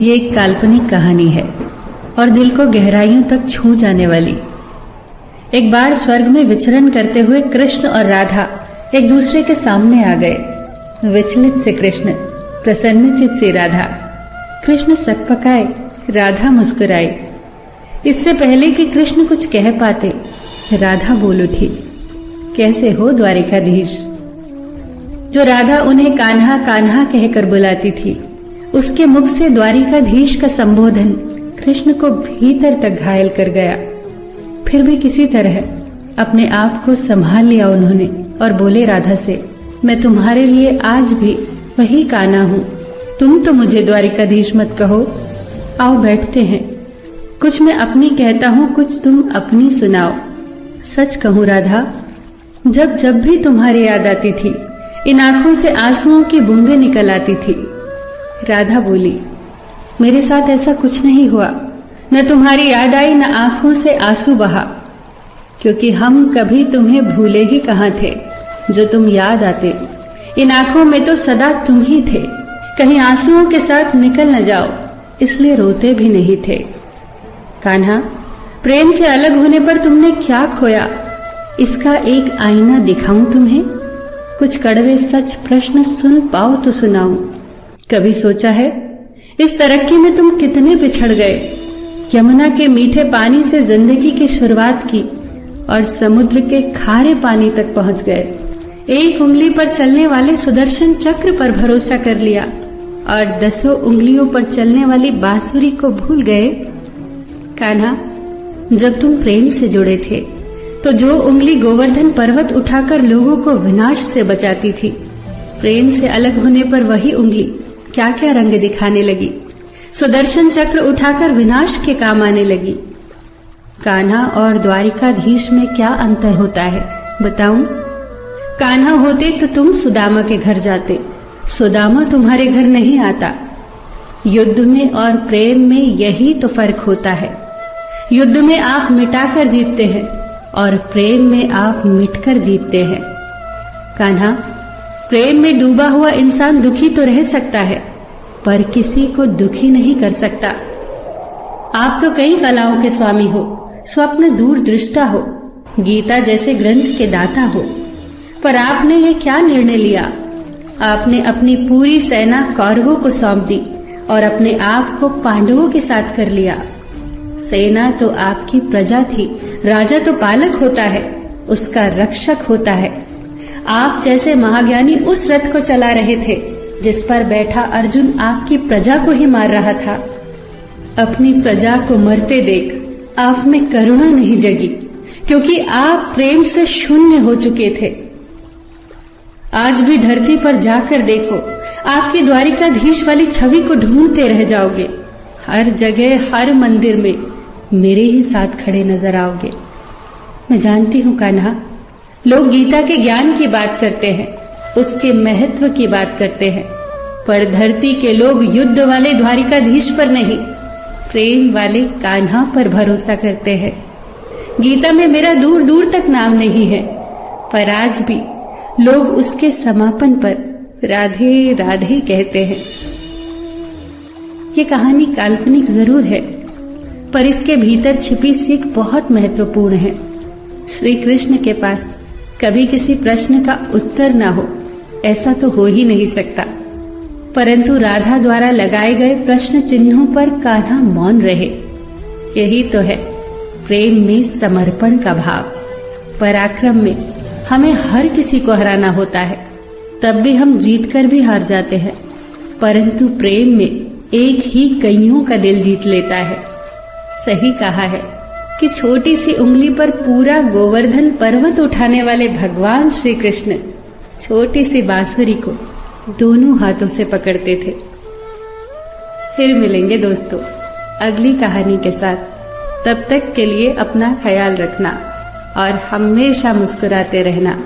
ये एक काल्पनिक कहानी है और दिल को गहराइयों तक छू जाने वाली। एक बार स्वर्ग में विचरण करते हुए कृष्ण और राधा एक दूसरे के सामने आ गए। विचलित से कृष्ण, प्रसन्नचित से राधा। कृष्ण सकपकाए, राधा मुस्कुराई। इससे पहले कि कृष्ण कुछ कह पाते, राधा बोल उठी, कैसे हो द्वारिकाधीश। जो राधा उन्हें कान्हा कान्हा कहकर बुलाती थी, उसके मुख से द्वारिकाधीश का संबोधन कृष्ण को भीतर तक घायल कर गया। फिर भी किसी तरह अपने आप को संभाल लिया उन्होंने और बोले राधा से, मैं तुम्हारे लिए आज भी वही कान्हा हूं। तुम तो मुझे द्वारिकाधीश मत कहो। आओ बैठते हैं। कुछ मैं अपनी कहता हूं, कुछ तुम अपनी सुनाओ। सच कहूं राधा, जब जब भी तुम्हारी याद आती थी, इन आंखों से आंसुओं की बूंदें निकल आती थी। राधा बोली, मेरे साथ ऐसा कुछ नहीं हुआ। न तुम्हारी याद आई, न आंखों से आंसू बहा, क्योंकि हम कभी तुम्हें भूले ही कहां थे। जो तुम याद आते, इन आंखों में तो सदा तुम ही थे। कहीं आंसुओं के साथ निकल न जाओ, इसलिए रोते भी नहीं थे। कान्हा, प्रेम से अलग होने पर तुमने क्या खोया, इसका एक आईना दिखाऊं तुम्हें। कुछ कड़वे सच प्रश्न सुन पाओ तो सुनाऊं। कभी सोचा है इस तरक्की में तुम कितने पिछड़ गए। यमुना के मीठे पानी से जिंदगी की शुरुआत की और समुद्र के खारे पानी तक पहुंच गए। एक उंगली पर चलने वाले सुदर्शन चक्र पर भरोसा कर लिया और 10 उंगलियों पर चलने वाली बांसुरी को भूल गए। कान्हा, जब तुम प्रेम से जुड़े थे तो जो उंगली गोवर्धन पर्वत उठाकर लोगों को विनाश से बचाती थी, प्रेम से अलग होने पर वही उंगली क्या क्या रंग दिखाने लगी। सुदर्शन चक्र उठाकर विनाश के काम आने लगी। कान्हा और द्वारिकाधीश में क्या अंतर होता है बताऊं? कान्हा होते तो तुम सुदामा के घर जाते, सुदामा तुम्हारे घर नहीं आता। युद्ध में और प्रेम में यही तो फर्क होता है। युद्ध में आप मिटाकर जीतते हैं और प्रेम में आप मिटकर जीतते हैं। कान्हा, प्रेम में डूबा हुआ इंसान दुखी तो रह सकता है, पर किसी को दुखी नहीं कर सकता। आप तो कई कलाओं के स्वामी हो, स्वप्न दूरदृष्टा हो, गीता जैसे ग्रंथ के दाता हो, पर आपने ये क्या निर्णय लिया? आपने अपनी पूरी सेना कौरवों को सौंप दी और अपने आप को पांडवों के साथ कर लिया। सेना तो आपकी प्रजा थी, राजा तो पालक होता है, उसका रक्षक होता है। आप जैसे महाज्ञानी उस रथ को चला रहे थे जिस पर बैठा अर्जुन आपकी प्रजा को ही मार रहा था। अपनी प्रजा को मरते देख आप में करुणा नहीं जगी, क्योंकि आप प्रेम से शून्य हो चुके थे। आज भी धरती पर जाकर देखो, आपकी द्वारिकाधीश वाली छवि को ढूंढते रह जाओगे। हर जगह, हर मंदिर में मेरे ही साथ खड़े नजर आओगे। मैं जानती हूं कान्हा, लोग गीता के ज्ञान की बात करते हैं, उसके महत्व की बात करते हैं, पर धरती के लोग युद्ध वाले द्वारिकाधीश पर नहीं, प्रेम वाले कान्हा पर भरोसा करते हैं। गीता में मेरा दूर दूर तक नाम नहीं है, पर आज भी लोग उसके समापन पर राधे राधे कहते हैं। ये कहानी काल्पनिक जरूर है, पर इसके भीतर छिपी सीख बहुत महत्वपूर्ण है। श्री कृष्ण के पास कभी किसी प्रश्न का उत्तर ना हो, ऐसा तो हो ही नहीं सकता, परंतु राधा द्वारा लगाए गए प्रश्न चिन्हों पर कान्हा मौन रहे। यही तो है प्रेम में समर्पण का भाव। पराक्रम में हमें हर किसी को हराना होता है, तब भी हम जीतकर भी हार जाते हैं, परंतु प्रेम में एक ही कईयों का दिल जीत लेता है। सही कहा है कि छोटी सी उंगली पर पूरा गोवर्धन पर्वत उठाने वाले भगवान श्री कृष्ण छोटी सी बांसुरी को दोनों हाथों से पकड़ते थे। फिर मिलेंगे दोस्तों अगली कहानी के साथ। तब तक के लिए अपना ख्याल रखना और हमेशा मुस्कुराते रहना।